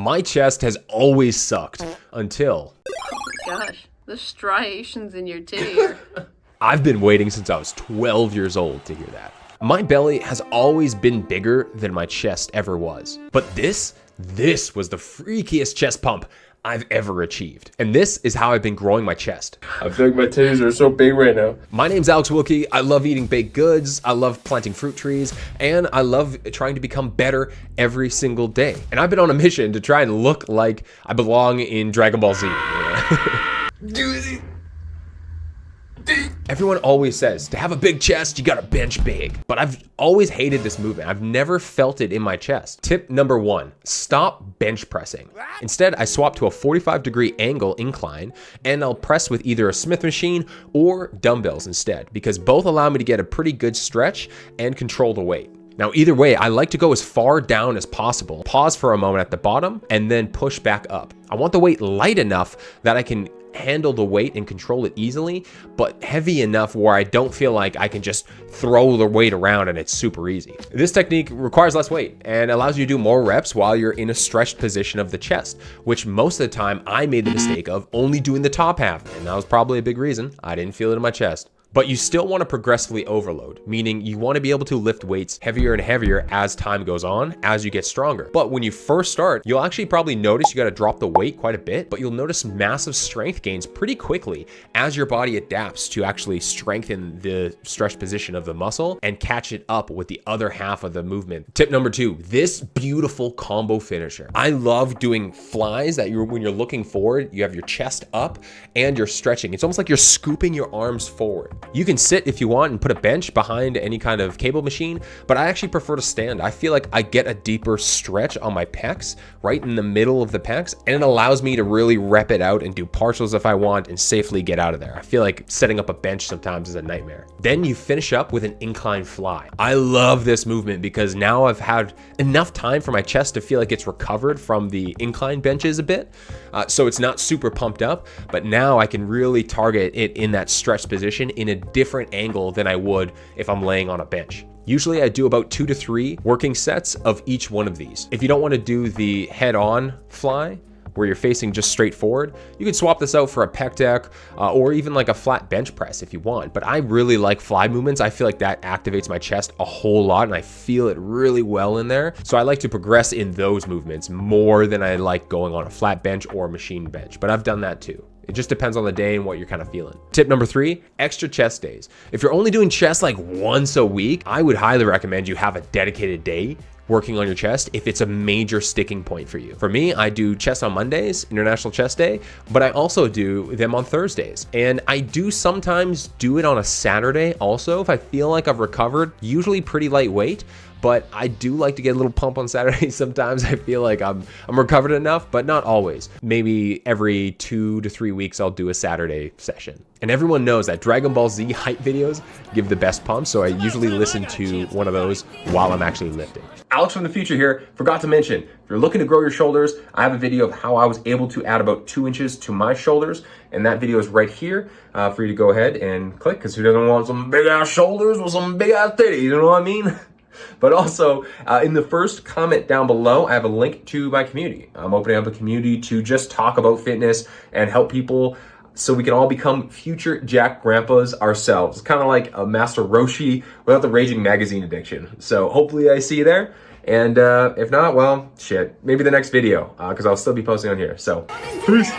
My chest has always sucked until Gosh, the striations in your titty are... I've been waiting since I was 12 years old to hear that. My belly has always been bigger than my chest ever was. But this was the freakiest chest pump I've ever achieved. And this is how I've been growing my chest. I feel like my titties are so big right now. My name's Alex Wilkie. I love eating baked goods. I love planting fruit trees. And I love trying to become better every single day. And I've been on a mission to try and look like I belong in Dragon Ball Z. Everyone always says, to have a big chest, you gotta bench big. But I've always hated this movement. I've never felt it in my chest. Tip number 1, stop bench pressing. Instead, I swap to a 45-degree angle incline, and I'll press with either a Smith machine or dumbbells instead, because both allow me to get a pretty good stretch and control the weight. Now, either way, I like to go as far down as possible, pause for a moment at the bottom, and then push back up. I want the weight light enough that I can handle the weight and control it easily, but heavy enough where I don't feel like I can just throw the weight around and it's super easy. This technique requires less weight and allows you to do more reps while you're in a stretched position of the chest, which most of the time I made the mistake of only doing the top half, and that was probably a big reason I didn't feel it in my chest. But you still want to progressively overload, meaning you want to be able to lift weights heavier and heavier as time goes on, as you get stronger. But when you first start, you'll actually probably notice you got to drop the weight quite a bit, but you'll notice massive strength gains pretty quickly as your body adapts to actually strengthen the stretched position of the muscle and catch it up with the other half of the movement. Tip number 2, this beautiful combo finisher. I love doing flies that when you're looking forward, you have your chest up and you're stretching. It's almost like you're scooping your arms forward. You can sit if you want and put a bench behind any kind of cable machine, but I actually prefer to stand. I feel like I get a deeper stretch on my pecs, right in the middle of the pecs, and it allows me to really rep it out and do partials if I want and safely get out of there. I feel like setting up a bench sometimes is a nightmare. Then you finish up with an incline fly. I love this movement because now I've had enough time for my chest to feel like it's recovered from the incline benches a bit. So it's not super pumped up, but now I can really target it in that stretched position in a different angle than I would if I'm laying on a bench. Usually I do about 2 to 3 working sets of each one of these. If you don't want to do the head-on fly, where you're facing just straight forward, you can swap this out for a pec deck or even like a flat bench press if you want. But I really like fly movements. I feel like that activates my chest a whole lot and I feel it really well in there. So I like to progress in those movements more than I like going on a flat bench or machine bench, but I've done that too. It just depends on the day and what you're kind of feeling. Tip number 3, extra chest days. If you're only doing chest like once a week, I would highly recommend you have a dedicated day working on your chest if it's a major sticking point for you. For me, I do chest on Mondays, International Chest Day, but I also do them on Thursdays. And I do sometimes do it on a Saturday also if I feel like I've recovered, usually pretty lightweight. But I do like to get a little pump on Saturdays. Sometimes I feel like I'm recovered enough, but not always. Maybe every 2 to 3 weeks, I'll do a Saturday session. And everyone knows that Dragon Ball Z hype videos give the best pump, so I usually listen to one of those while I'm actually lifting. Alex from the future here. Forgot to mention, if you're looking to grow your shoulders, I have a video of how I was able to add about 2 inches to my shoulders, and that video is right here for you to go ahead and click, because who doesn't want some big ass shoulders with some big ass titties, you know what I mean? But also, in the first comment down below, I have a link to my community. I'm opening up a community to just talk about fitness and help people so we can all become future Jack Grandpas ourselves. It's kind of like a Master Roshi without the raging magazine addiction. So hopefully I see you there. And if not, well, shit, maybe the next video, because I'll still be posting on here. So, peace.